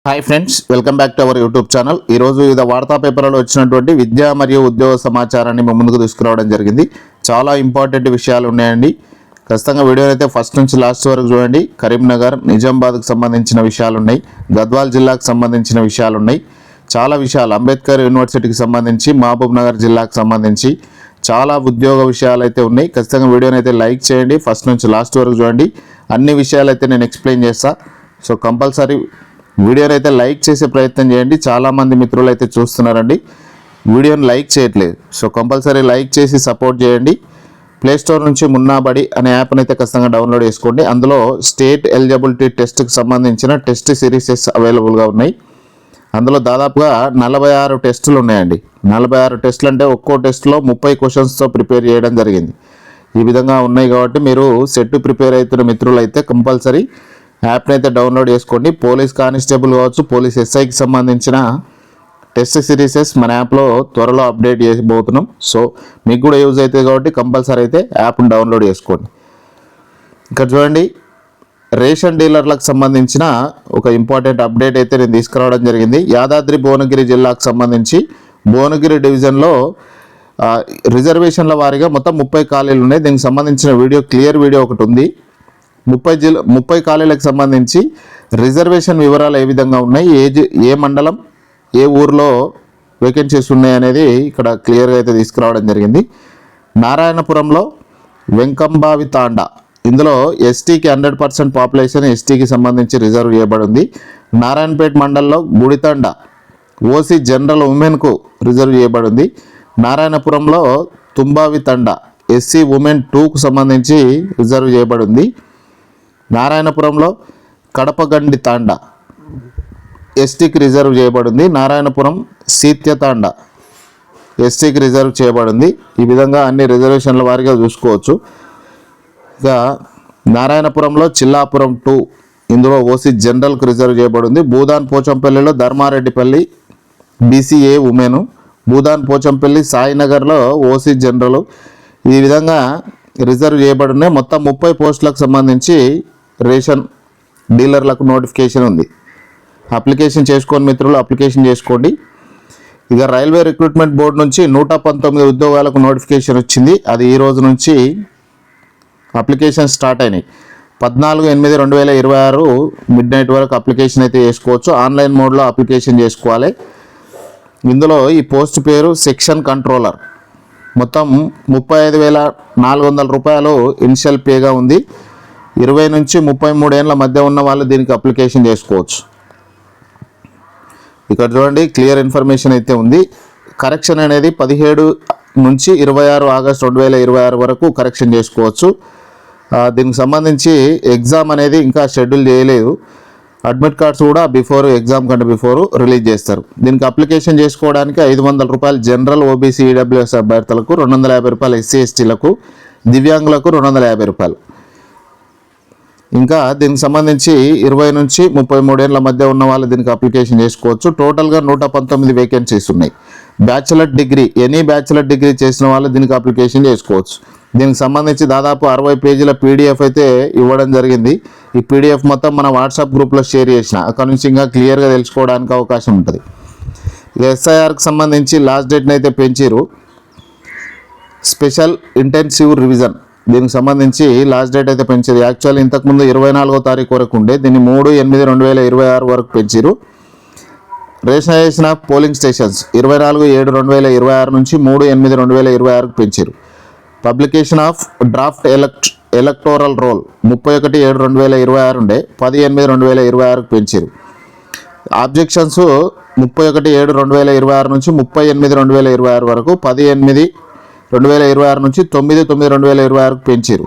Hi friends, welcome back to our YouTube channel. ఈరోజు వివిధ వార్తా పేపర్లలో వచ్చినటువంటి విద్యా మరియు ఉద్యోగ సమాచారాన్ని మేము ముందుకు తీసుకురావడం జరిగింది. చాలా ఇంపార్టెంట్ విషయాలు ఉన్నాయండి. ఖచ్చితంగా వీడియోని అయితే ఫస్ట్ నుంచి లాస్ట్ వరకు చూడండి. కరీంనగర్, నిజామాబాద్కు సంబంధించిన విషయాలు ఉన్నాయి, గద్వాల్ జిల్లాకు సంబంధించిన విషయాలు ఉన్నాయి. చాలా విషయాలు, అంబేద్కర్ యూనివర్సిటీకి సంబంధించి, మహబూబ్ నగర్ జిల్లాకు సంబంధించి చాలా ఉద్యోగ విషయాలు అయితే ఉన్నాయి. ఖచ్చితంగా వీడియోని అయితే లైక్ చేయండి, ఫస్ట్ నుంచి లాస్ట్ వరకు చూడండి. అన్ని విషయాలు అయితే నేను ఎక్స్ప్లెయిన్ చేస్తాను. సో కంపల్సరీ వీడియోని అయితే లైక్ చేసే ప్రయత్నం చేయండి. చాలామంది మిత్రులు అయితే చూస్తున్నారండి, వీడియోని లైక్ చేయట్లేదు. సో కంపల్సరీ లైక్ చేసి సపోర్ట్ చేయండి. ప్లేస్టోర్ నుంచి మున్నాబడి అనే యాప్ని అయితే ఖచ్చితంగా డౌన్లోడ్ చేసుకోండి. అందులో స్టేట్ ఎలిజిబిలిటీ టెస్ట్కి సంబంధించిన టెస్ట్ సిరీసెస్ అవైలబుల్గా ఉన్నాయి. అందులో దాదాపుగా 46 టెస్టులు ఉన్నాయండి. 46 టెస్టులు అంటే ఒక్కో టెస్ట్లో 30 క్వశ్చన్స్తో ప్రిపేర్ చేయడం జరిగింది. ఈ విధంగా ఉన్నాయి కాబట్టి మీరు సెట్ ప్రిపేర్ అవుతున్న మిత్రులు అయితే కంపల్సరీ యాప్ని అయితే డౌన్లోడ్ చేసుకోండి. పోలీస్ కానిస్టేబుల్ కావచ్చు, పోలీస్ ఎస్ఐకి సంబంధించిన టెస్ట్ సిరీసెస్ మన యాప్లో త్వరలో అప్డేట్ చేయబోతున్నాం. సో మీకు కూడా యూజ్ అవుతుంది కాబట్టి కంపల్సరీ అయితే యాప్ని డౌన్లోడ్ చేసుకోండి. ఇక్కడ చూడండి, రేషన్ డీలర్లకు సంబంధించిన ఒక ఇంపార్టెంట్ అప్డేట్ అయితే నేను తీసుకురావడం జరిగింది. యాదాద్రి భువనగిరి జిల్లాకు సంబంధించి భువనగిరి డివిజన్లో రిజర్వేషన్ల వారీగా మొత్తం 30 ఖాళీలు ఉన్నాయి. దీనికి సంబంధించిన క్లియర్ వీడియో ఒకటి ఉంది. 30 ఖాళీలకు సంబంధించి రిజర్వేషన్ వివరాలు ఏ విధంగా ఉన్నాయి, ఏ మండలం, ఏ ఊర్లో వేకెన్సీస్ ఉన్నాయి అనేది ఇక్కడ క్లియర్గా అయితే తీసుకురావడం జరిగింది. నారాయణపురంలో వెంకంబావి తాండా, ఇందులో ఎస్టీకి 100% పాపులేషన్ ఎస్టీకి సంబంధించి రిజర్వ్ చేయబడింది. నారాయణపేట మండలంలో గుడితండ ఓసీ జనరల్ ఉమెన్కు రిజర్వ్ చేయబడింది. నారాయణపురంలో తుంబావి తండ ఎస్సీ ఉమెన్ 2కు సంబంధించి రిజర్వ్ చేయబడింది. నారాయణపురంలో కడపగండి తాండా ఎస్టీకి రిజర్వ్ చేయబడింది. నారాయణపురం సీత్య తాండా ఎస్టీకి రిజర్వ్ చేయబడింది. ఈ విధంగా అన్ని రిజర్వేషన్ల వారీగా చూసుకోవచ్చు. ఇక నారాయణపురంలో చిల్లాపురం 2, ఇందులో ఓసీ జనరల్కు రిజర్వ్ చేయబడింది. భూదాన్ పోచంపల్లిలో ధర్మారెడ్డిపల్లి బీసీఏ ఉమెను, భూదాన్ పోచంపల్లి సాయినగర్లో ఓసీ జనరల్, ఈ విధంగా రిజర్వ్ చేయబడిన మొత్తం 30 పోస్టులకు సంబంధించి రేషన్ డీలర్లకు నోటిఫికేషన్ ఉంది. అప్లికేషన్ చేసుకోండి మిత్రులు, అప్లికేషన్ చేసుకోండి. ఇక రైల్వే రిక్రూట్మెంట్ బోర్డు నుంచి 119 ఉద్యోగాలకు నోటిఫికేషన్ వచ్చింది. అది ఈ రోజు నుంచి అప్లికేషన్ స్టార్ట్ అయినాయి. 14/8/2026 మిడ్ నైట్ వరకు అప్లికేషన్ అయితే చేసుకోవచ్చు. ఆన్లైన్ మోడ్లో అప్లికేషన్ చేసుకోవాలి. ఇందులో ఈ పోస్ట్ పేరు సెక్షన్ కంట్రోలర్, మొత్తం 35,400 రూపాయలు ఇనిషియల్ పేగా ఉంది. 20 నుంచి 33 ఏళ్ళ మధ్య ఉన్న వాళ్ళు దీనికి అప్లికేషన్ చేసుకోవచ్చు. ఇక్కడ చూడండి, క్లియర్ ఇన్ఫర్మేషన్ అయితే ఉంది. కరెక్షన్ అనేది 17 నుంచి 26 ఆగస్టు 2026 వరకు కరెక్షన్ చేసుకోవచ్చు. దీనికి సంబంధించి ఎగ్జామ్ అనేది ఇంకా షెడ్యూల్ చేయలేదు. అడ్మిట్ కార్డ్స్ కూడా ఎగ్జామ్ కంటే బిఫోర్ రిలీజ్ చేస్తారు. దీనికి అప్లికేషన్ చేసుకోవడానికి 500 రూపాయలు జనరల్, ఓబీసీ, ఈడబ్ల్యూఎస్ అభ్యర్థులకు, 250 రూపాయలు ఎస్సీ ఎస్టీలకు, దివ్యాంగులకు 250 రూపాయలు. ఇంకా దీనికి సంబంధించి 20 నుంచి 33 ఏళ్ళ మధ్య ఉన్న వాళ్ళు దీనికి అప్లికేషన్ చేసుకోవచ్చు. టోటల్గా 119 వేకెన్సీస్ ఉన్నాయి. Bachelor degree, any bachelor degree చేసిన వాళ్ళు దీనికి అప్లికేషన్ చేసుకోవచ్చు. దీనికి సంబంధించి దాదాపు 60 పేజీల పీడిఎఫ్ అయితే ఇవ్వడం జరిగింది. ఈ పీడిఎఫ్ మొత్తం మన వాట్సాప్ గ్రూప్లో షేర్ చేసిన, అక్కడ నుంచి ఇంకా క్లియర్గా తెలుసుకోవడానికి అవకాశం ఉంటుంది. ఎస్ఐఆర్కి సంబంధించి లాస్ట్ డేట్ని అయితే పెంచారు. స్పెషల్ ఇంటెన్సివ్ రివిజన్, దీనికి సంబంధించి లాస్ట్ డేట్ అయితే పెంచారు. యాక్చువల్లీ ఇంతకుముందు 24వ తారీఖు వరకు ఉండే, దీన్ని 3/8/2026 వరకు పెంచారు. రేషనలైజేషన్ ఆఫ్ పోలింగ్ స్టేషన్స్ 24/7/2026 నుంచి 3/8/2026కు పెంచారు. Publication of draft electoral roll 31/7/2026 ఉండే 10/8/2026కు పెంచారు. ఆబ్జెక్షన్స్ 31/7/2026 నుంచి 30/8/2026 వరకు, 10/8/2026 నుంచి 9/9/2026కు పెంచారు.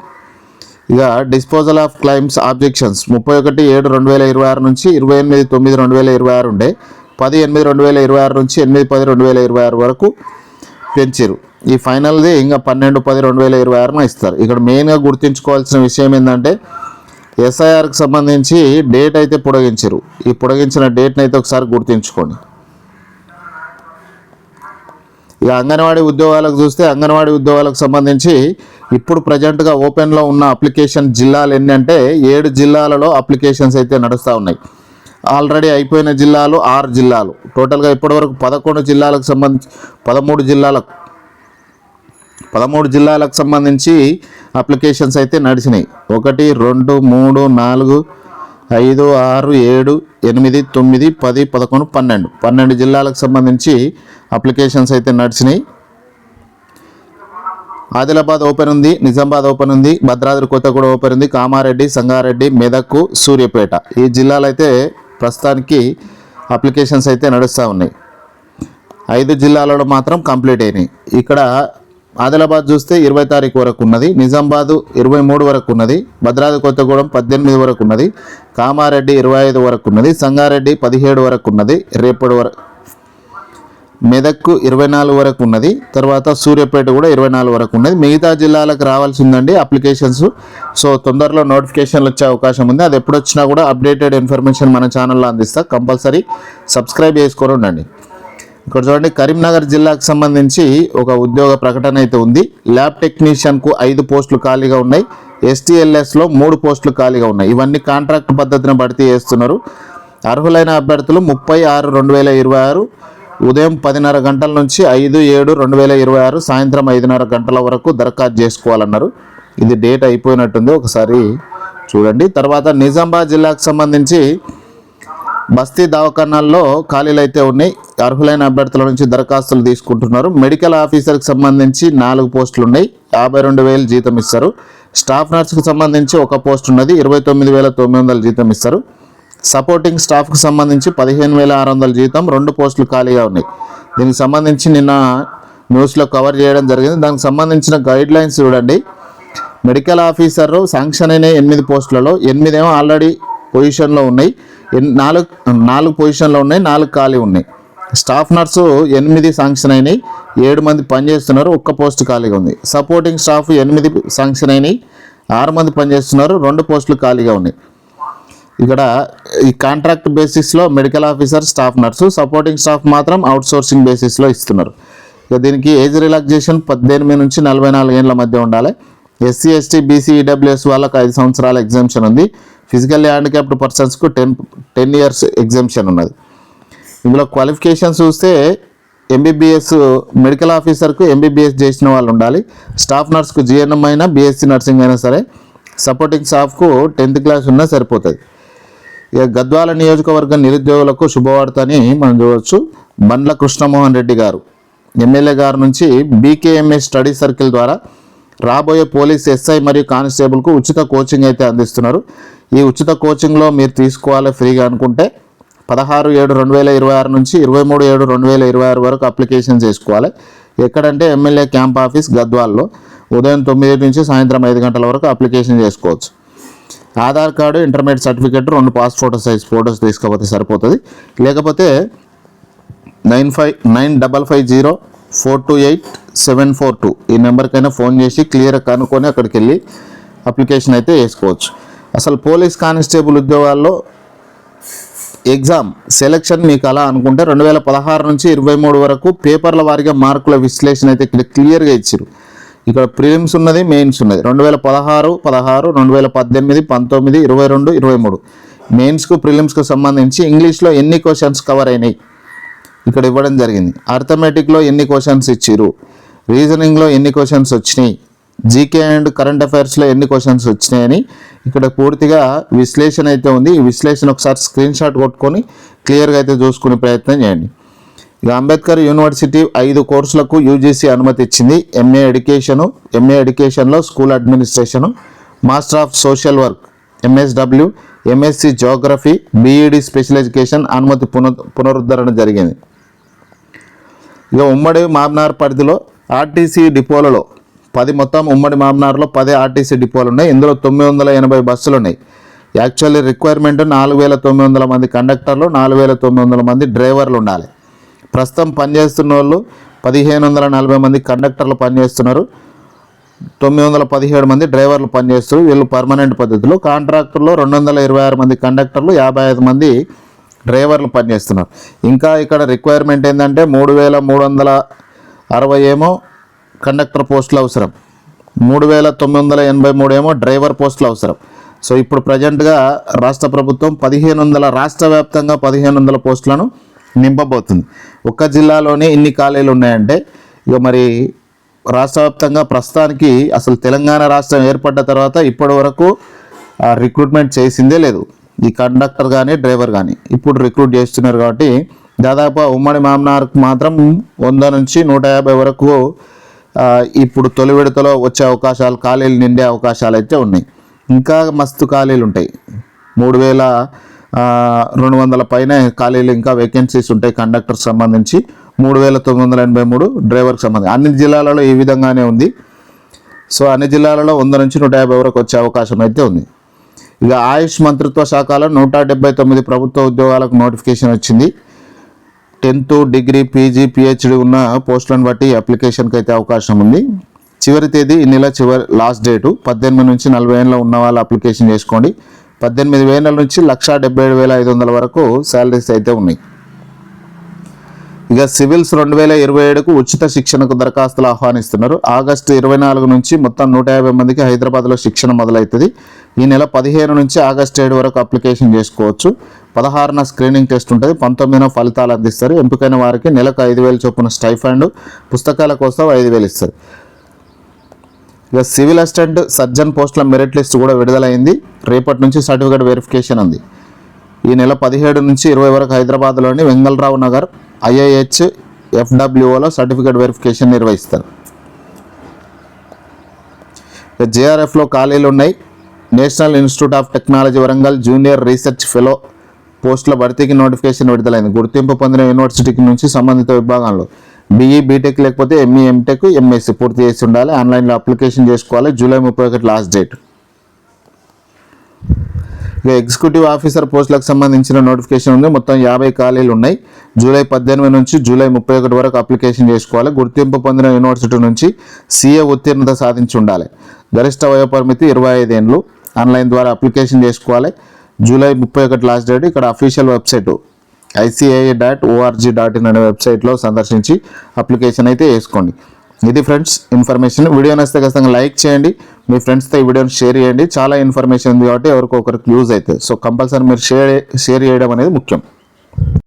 ఇక డిస్పోజల్ ఆఫ్ క్లైమ్స్ ఆబ్జెక్షన్స్ 31/7/2026 నుంచి 28/9/2026 ఉండే 10/8/2026 నుంచి 8/10/2026 వరకు పెంచారు. ఈ ఫైనల్ది ఇంకా 12/10/2026 ఇస్తారు. ఇక్కడ మెయిన్గా గుర్తుంచుకోవాల్సిన విషయం ఏంటంటే ఎస్ఐఆర్కి సంబంధించి డేట్ అయితే పొడిగించారు. ఈ పొడిగించిన డేట్ని అయితే ఒకసారి గుర్తుంచుకోండి. ఇక అంగన్వాడీ ఉద్యోగాలకు చూస్తే, అంగన్వాడీ ఉద్యోగాలకు సంబంధించి ఇప్పుడు ప్రజెంట్గా ఓపెన్లో ఉన్న అప్లికేషన్ జిల్లాలు ఎన్ని అంటే 7 జిల్లాలలో అప్లికేషన్స్ అయితే నడుస్తూ ఉన్నాయి. ఆల్రెడీ అయిపోయిన జిల్లాలు 6 జిల్లాలు. టోటల్గా ఇప్పటివరకు 11 జిల్లాలకు సంబంధించి 13 జిల్లాలకు సంబంధించి అప్లికేషన్స్ అయితే నడిచినాయి. 1 2 3 4 5 6 7 8 9 10 11 12 జిల్లాలకు సంబంధించి అప్లికేషన్స్ అయితే నడిచినాయి. ఆదిలాబాద్ ఓపెన్ ఉంది, నిజామాబాద్ ఓపెన్ ఉంది, భద్రాద్రి కొత్తగూడెం ఓపెన్ ఉంది, కామారెడ్డి, సంగారెడ్డి, మెదక్, సూర్యాపేట ఈ జిల్లాలు అయితే ప్రస్తుతానికి అప్లికేషన్స్ అయితే నడుస్తూ ఉన్నాయి. 5 జిల్లాలలో మాత్రం కంప్లీట్ అయినాయి. ఇక్కడ ఆదిలాబాద్ చూస్తే 20 తారీఖు వరకు ఉన్నది, నిజామాబాద్ 23 వరకు ఉన్నది, భద్రాద్రి కొత్తగూడెం 18 వరకు ఉన్నది, కామారెడ్డి 25 వరకు ఉన్నది, సంగారెడ్డి 17 వరకు ఉన్నది, రేపటి వరకు మెదక్ 24 వరకు ఉన్నది, తర్వాత సూర్యాపేట కూడా 24 వరకు ఉన్నది. మిగతా జిల్లాలకు రావాల్సి ఉందండి అప్లికేషన్స్. సో తొందరలో నోటిఫికేషన్లు వచ్చే అవకాశం ఉంది. అది ఎప్పుడు వచ్చినా కూడా అప్డేటెడ్ ఇన్ఫర్మేషన్ మన ఛానల్లో అందిస్తా. కంపల్సరీ సబ్స్క్రైబ్ చేసుకొని ఉండండి. ఇక్కడ చూడండి, కరీంనగర్ జిల్లాకు సంబంధించి ఒక ఉద్యోగ ప్రకటన అయితే ఉంది. ల్యాబ్ టెక్నీషియన్కు 5 పోస్టులు ఖాళీగా ఉన్నాయి. STLSలో 3 పోస్టులు ఖాళీగా ఉన్నాయి. ఇవన్నీ కాంట్రాక్ట్ పద్ధతిని భర్తీ చేస్తున్నారు. అర్హులైన అభ్యర్థులు 30/6/2026 ఉదయం 10:30 గంటల నుంచి 5/7/2026 సాయంత్రం 5:30 గంటల వరకు దరఖాస్తు చేసుకోవాలన్నారు. ఇది డేట్ అయిపోయినట్టుంది, ఒకసారి చూడండి. తర్వాత నిజామాబాద్ జిల్లాకు సంబంధించి బస్తీ దవాఖానాల్లో ఖాళీలు అయితే ఉన్నాయి. అర్హులైన అభ్యర్థుల నుంచి దరఖాస్తులు తీసుకుంటున్నారు. మెడికల్ ఆఫీసర్కి సంబంధించి 4 పోస్టులు ఉన్నాయి, 52,000 జీతం ఇస్తారు. స్టాఫ్ నర్స్కి సంబంధించి 1 పోస్ట్ ఉన్నది, 29,900 జీతం ఇస్తారు. సపోర్టింగ్ స్టాఫ్కి సంబంధించి 15,600 జీతం, 2 పోస్టులు ఖాళీగా ఉన్నాయి. దీనికి సంబంధించి నిన్న న్యూస్లో కవర్ చేయడం జరిగింది. దానికి సంబంధించిన గైడ్ లైన్స్ చూడండి. మెడికల్ ఆఫీసర్ శాంక్షన్ అయిన 8 పోస్టులలో 8 ఏమో ఆల్రెడీ పొజిషన్లో ఉన్నాయి, 4 పొజిషన్లో ఉన్నాయి, 4 ఖాళీ ఉన్నాయి. స్టాఫ్ నర్సు 8 శాంక్షన్ అయినాయి, 7 మంది పనిచేస్తున్నారు, 1 పోస్ట్ ఖాళీగా ఉంది. సపోర్టింగ్ స్టాఫ్ 8 శాంక్షన్ అయినాయి, 6 మంది పనిచేస్తున్నారు, 2 పోస్టులు ఖాళీగా ఉన్నాయి. ఇక్కడ ఈ కాంట్రాక్ట్ బేసిస్లో medical officer, staff nurse, supporting staff మాత్రం అవుట్ సోర్సింగ్ బేసిస్లో ఇస్తున్నారు. ఇక దీనికి ఏజ్ రిలాక్సేషన్ 18 నుంచి 44 ఏళ్ళ మధ్య ఉండాలి. SC, ST, BC, EWS వాళ్ళకు 5 సంవత్సరాల ఎగ్జామ్షన్ ఉంది. ఫిజికల్లీ హ్యాండిక్యాప్డ్ పర్సన్స్కు 10 ఇయర్స్ ఎగ్జామ్షన్ ఉన్నది. ఇందులో క్వాలిఫికేషన్స్ చూస్తే MBBS మెడికల్ ఆఫీసర్కు MBBS చేసిన వాళ్ళు ఉండాలి. స్టాఫ్ నర్స్కు GNM అయినా BSc నర్సింగ్ అయినా సరే, సపోర్టింగ్ స్టాఫ్కు 10th క్లాస్ ఉన్నా సరిపోతుంది. ఇక గద్వాల నియోజకవర్గ నిరుద్యోగులకు శుభవార్త అని మనం చూడవచ్చు. బండ్ల కృష్ణమోహన్ రెడ్డి గారు ఎమ్మెల్యే గారి నుంచి BKMS స్టడీ సర్కిల్ ద్వారా రాబోయే పోలీస్ SI మరియు కానిస్టేబుల్కు ఉచిత కోచింగ్ అయితే అందిస్తున్నారు. ఈ ఉచిత కోచింగ్లో మీరు తీసుకోవాలి ఫ్రీగా అనుకుంటే 16/7/2026 నుంచి 23/7/2026 వరకు అప్లికేషన్ చేసుకోవాలి. ఎక్కడంటే ఎమ్మెల్యే క్యాంప్ ఆఫీస్ గద్వాల్లో ఉదయం 9 నుంచి సాయంత్రం 5 గంటల వరకు అప్లికేషన్ చేసుకోవచ్చు. Aadhaar card, intermediate certificate, 2 passport size photos తీసుకోకపోతే సరిపోతుంది. లేకపోతే 9550428742 ఈ నెంబర్కైనా ఫోన్ చేసి క్లియర్గా కనుక్కొని అక్కడికి వెళ్ళి అప్లికేషన్ అయితే వేసుకోవచ్చు. అసలు పోలీస్ కానిస్టేబుల్ ఉద్యోగాల్లో ఎగ్జామ్ సెలక్షన్ మీకు అలా అనుకుంటే 2016 నుంచి 23 వరకు పేపర్ల వారీగా మార్కుల విశ్లేషణ అయితే క్లియర్గా ఇచ్చారు. ఇక్కడ ప్రిలిమ్స్ ఉన్నది, మెయిన్స్ ఉన్నది. 2016, 2018, 19, 22, 23 మెయిన్స్కు ప్రిలిమ్స్కు సంబంధించి ఇంగ్లీష్లో ఎన్ని క్వశ్చన్స్ కవర్ అయినాయి ఇక్కడ ఇవ్వడం జరిగింది. అర్థమెటిక్లో ఎన్ని క్వశ్చన్స్ ఇచ్చారు, రీజనింగ్లో ఎన్ని క్వశ్చన్స్ వచ్చినాయి, జీకే అండ్ కరెంట్ అఫైర్స్లో ఎన్ని క్వశ్చన్స్ వచ్చినాయని ఇక్కడ పూర్తిగా విశ్లేషణ అయితే ఉంది. ఈ విశ్లేషణ ఒకసారి స్క్రీన్ షాట్ కొట్టుకొని క్లియర్గా అయితే చూసుకునే ప్రయత్నం చేయండి. ఇక అంబేద్కర్ యూనివర్సిటీ 5 కోర్సులకు UGC అనుమతి ఇచ్చింది. MA ఎడ్యుకేషన్లో school administration, master of social work MSW, MSc Geography, BEd special education అనుమతి పునరుద్ధరణ జరిగింది. ఇక ఉమ్మడి మామ్నార్ పరిధిలో RTC డిపోలలో 10 మొత్తం ఉమ్మడి మామ్నార్లో 10 RTC డిపోలు ఉన్నాయి. ఇందులో 980 బస్సులు ఉన్నాయి. యాక్చువల్లీ రిక్వైర్మెంట్ 4,900 మంది కండక్టర్లు, 4,900 మంది డ్రైవర్లు ఉండాలి. ప్రస్తుతం పనిచేస్తున్న వాళ్ళు 1,540 మంది కండక్టర్లు పనిచేస్తున్నారు, 917 మంది డ్రైవర్లు పనిచేస్తున్నారు. వీళ్ళు పర్మనెంట్ పద్ధతిలో. కాంట్రాక్టర్లో 226 మంది కండక్టర్లు, 55 మంది డ్రైవర్లు పనిచేస్తున్నారు. ఇంకా ఇక్కడ రిక్వైర్మెంట్ ఏంటంటే 3,360 ఏమో కండక్టర్ పోస్టులు అవసరం, 3,983 ఏమో డ్రైవర్ పోస్టులు అవసరం. సో ఇప్పుడు ప్రజెంట్గా రాష్ట్ర ప్రభుత్వం 1500 రాష్ట్ర వ్యాప్తంగా 1500 పోస్టులను నింపబోతుంది. ఒక్క జిల్లాలోనే ఇన్ని ఖాళీలు ఉన్నాయంటే ఇక మరి రాష్ట్ర వ్యాప్తంగా ప్రస్తుతానికి అసలు తెలంగాణ రాష్ట్రం ఏర్పడ్డ తర్వాత ఇప్పటి వరకు రిక్రూట్మెంట్ చేసిందే లేదు. ఈ కండక్టర్ కానీ డ్రైవర్ కానీ ఇప్పుడు రిక్రూట్ చేస్తున్నారు కాబట్టి దాదాపు ఉమ్మడి మామ్నార్కు మాత్రం 100 నుంచి 150 వరకు ఇప్పుడు తొలి విడతలో వచ్చే అవకాశాలు, ఖాళీలు నిండే అవకాశాలు అయితే ఉన్నాయి. ఇంకా మస్తు ఖాళీలు ఉంటాయి. 3200 పైన ఖాళీలు ఇంకా వేకెన్సీస్ ఉంటాయి. కండక్టర్ సంబంధించి 3983, డ్రైవర్కి సంబంధించి అన్ని జిల్లాలలో ఈ విధంగానే ఉంది. సో అన్ని జిల్లాలలో 100 నుంచి 150 వరకు వచ్చే అవకాశం అయితే ఉంది. ఇక ఆయుష్ మంత్రిత్వ శాఖలో 179 ప్రభుత్వ ఉద్యోగాలకు నోటిఫికేషన్ వచ్చింది. 10th డిగ్రీ, పీజీ, పిహెచ్డి ఉన్న పోస్టులను బట్టి అప్లికేషన్కి అయితే అవకాశం ఉంది. చివరి తేదీ ఈ నెల లాస్ట్ డేటు 18 నుంచి 40 ఏళ్ళ ఉన్న వాళ్ళు అప్లికేషన్ చేసుకోండి. 18,000 నుంచి 1,77,500 వరకు శాలరీస్ అయితే ఉన్నాయి. ఇక సివిల్స్ 2027కు ఉచిత శిక్షణకు దరఖాస్తులు ఆహ్వానిస్తున్నారు. ఆగస్టు 24 నుంచి మొత్తం 150 మందికి హైదరాబాద్లో శిక్షణ మొదలవుతుంది. ఈ నెల 15 నుంచి ఆగస్టు 7 వరకు అప్లికేషన్ చేసుకోవచ్చు. 16న స్క్రీనింగ్ టెస్ట్ ఉంటుంది. 19న ఫలితాలు అందిస్తారు. ఎంపికైన వారికి నెలకు 5,000 చొప్పున స్టైఫండ్, పుస్తకాల కోసం 5,000 ఇస్తారు. ఇక సివిల్ అసిస్టెంట్, సర్జన్ పోస్టుల మెరిట్ లిస్ట్ కూడా విడుదలైంది. రేపటి నుంచి సర్టిఫికేట్ వెరిఫికేషన్ ఉంది. ఈ నెల 17 నుంచి 20 వరకు హైదరాబాద్లోని వెంగళరావు నగర్ IIH FWOలో సర్టిఫికేట్ వెరిఫికేషన్ నిర్వహిస్తారు. ఇక JRFలో ఖాళీలు ఉన్నాయి. National institute of technology Warangal junior research fellow పోస్టుల భర్తీకి నోటిఫికేషన్ విడుదలైంది. గుర్తింపు పొందిన యూనివర్సిటీకి నుంచి సంబంధిత విభాగంలో BE, BTech లేకపోతే ME, MTech, MSc పూర్తి చేసి ఉండాలి. ఆన్లైన్లో అప్లికేషన్ చేసుకోవాలి. July 31 last date. ఇక ఎగ్జిక్యూటివ్ ఆఫీసర్ పోస్టులకు సంబంధించిన నోటిఫికేషన్ ఉంది. మొత్తం 50 ఖాళీలు ఉన్నాయి. జూలై 18 నుంచి జూలై 31 వరకు అప్లికేషన్ చేసుకోవాలి. గుర్తింపు పొందిన యూనివర్సిటీ నుంచి CA ఉత్తీర్ణత సాధించి ఉండాలి. గరిష్ట వయోపరిమితి 25 ఏళ్ళు. ఆన్లైన్ ద్వారా అప్లికేషన్ చేసుకోవాలి. July 31 last date. ఇక్కడ అఫీషియల్ వెబ్సైట్ ICAI.org.in అనే వెబ్సైట్లో సందర్శించి అప్లికేషన్ అయితే వేసుకోండి. ఇది ఫ్రెండ్స్ ఇన్ఫర్మేషన్. వీడియో నచ్చితే ఖచ్చితంగా లైక్ చేయండి. మీ ఫ్రెండ్స్తో ఈ వీడియోని షేర్ చేయండి. చాలా ఇన్ఫర్మేషన్ ఉంది కాబట్టి ఎవరికొకరికి యూజ్ అవుతుంది. సో కంపల్సరీ మీరు షేర్ చేయడం అనేది ముఖ్యం.